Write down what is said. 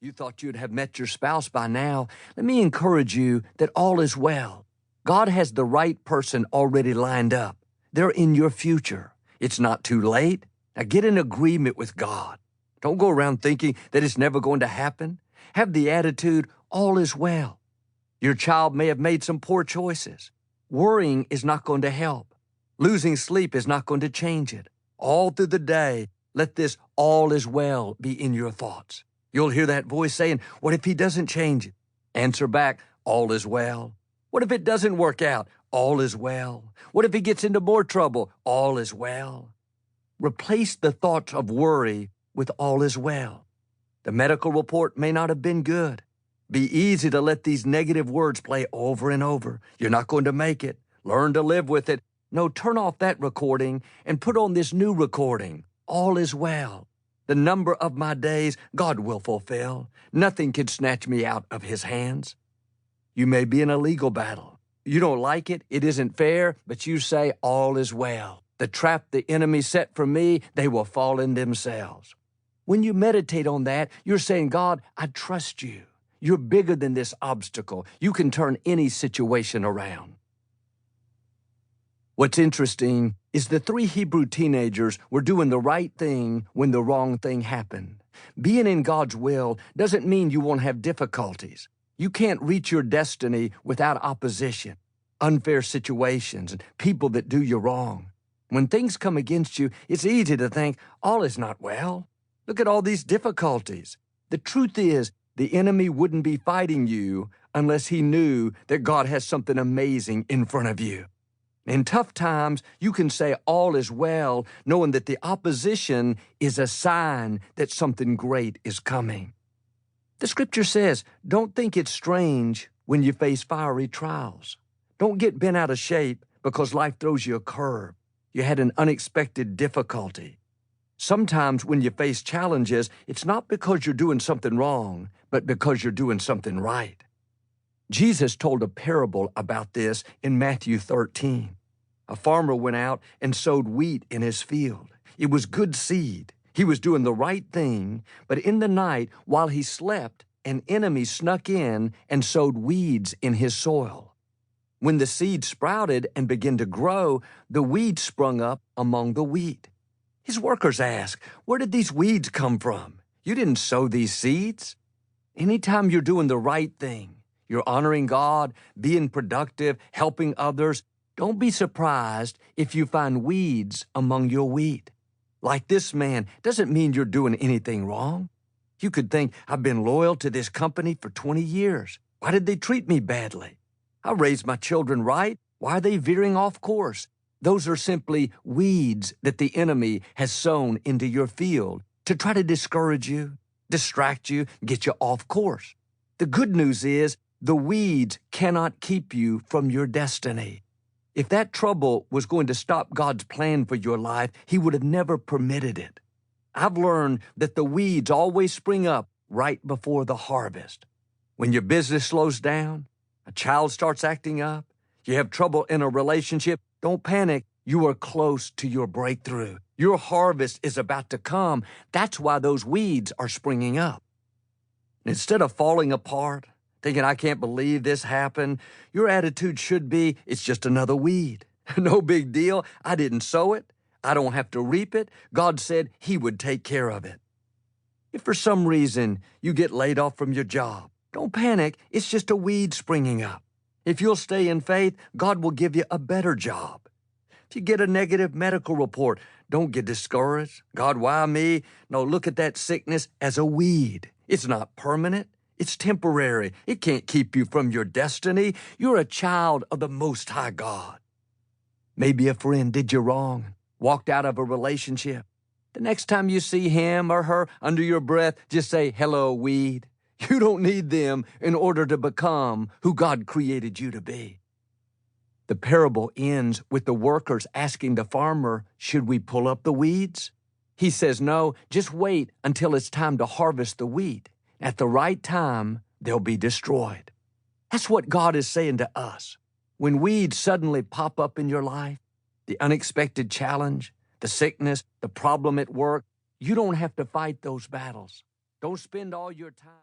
You thought you'd have met your spouse by now. Let me encourage you that all is well. God has the right person already lined up. They're in your future. It's not too late. Now get in agreement with God. Don't go around thinking that it's never going to happen. Have the attitude, all is well. Your child may have made some poor choices. Worrying is not going to help. Losing sleep is not going to change it. All through the day, let this all is well be in your thoughts. You'll hear that voice saying, what if he doesn't change it? Answer back, all is well. What if it doesn't work out? All is well. What if he gets into more trouble? All is well. Replace the thoughts of worry with all is well. The medical report may not have been good. Be easy to let these negative words play over and over. You're not going to make it. Learn to live with it. No, turn off that recording and put on this new recording. All is well. The number of my days God will fulfill. Nothing can snatch me out of his hands. You may be in a legal battle. You don't like it. It isn't fair, but you say all is well. The trap the enemy set for me, they will fall in themselves. When you meditate on that, you're saying, God, I trust you. You're bigger than this obstacle. You can turn any situation around. What's interesting is the 3 Hebrew teenagers were doing the right thing when the wrong thing happened. Being in God's will doesn't mean you won't have difficulties. You can't reach your destiny without opposition, unfair situations, and people that do you wrong. When things come against you, it's easy to think, all is not well. Look at all these difficulties. The truth is, the enemy wouldn't be fighting you unless he knew that God has something amazing in front of you. In tough times, you can say all is well, knowing that the opposition is a sign that something great is coming. The scripture says, don't think it's strange when you face fiery trials. Don't get bent out of shape because life throws you a curve. You had an unexpected difficulty. Sometimes when you face challenges, it's not because you're doing something wrong, but because you're doing something right. Jesus told a parable about this in Matthew 13. A farmer went out and sowed wheat in his field. It was good seed. He was doing the right thing, but in the night, while he slept, an enemy snuck in and sowed weeds in his soil. When the seed sprouted and began to grow, the weeds sprung up among the wheat. His workers asked, where did these weeds come from? You didn't sow these seeds. Anytime you're doing the right thing, you're honoring God, being productive, helping others, don't be surprised if you find weeds among your wheat. Like this man doesn't mean you're doing anything wrong. You could think, I've been loyal to this company for 20 years. Why did they treat me badly? I raised my children right. Why are they veering off course? Those are simply weeds that the enemy has sown into your field to try to discourage you, distract you, get you off course. The good news is the weeds cannot keep you from your destiny. If that trouble was going to stop God's plan for your life, He would have never permitted it. I've learned that the weeds always spring up right before the harvest. When your business slows down, a child starts acting up, you have trouble in a relationship, don't panic. You are close to your breakthrough. Your harvest is about to come. That's why those weeds are springing up. Instead of falling apart, thinking, I can't believe this happened, your attitude should be, it's just another weed. No big deal. I didn't sow it. I don't have to reap it. God said He would take care of it. If for some reason you get laid off from your job, don't panic. It's just a weed springing up. If you'll stay in faith, God will give you a better job. If you get a negative medical report, don't get discouraged. God, why me? No, look at that sickness as a weed. It's not permanent. It's temporary. It can't keep you from your destiny. You're a child of the Most High God. Maybe a friend did you wrong, walked out of a relationship. The next time you see him or her under your breath, just say, hello, weed. You don't need them in order to become who God created you to be. The parable ends with the workers asking the farmer, should we pull up the weeds? He says, no, just wait until it's time to harvest the wheat. At the right time, they'll be destroyed. That's what God is saying to us. When weeds suddenly pop up in your life, the unexpected challenge, the sickness, the problem at work, you don't have to fight those battles. Don't spend all your time.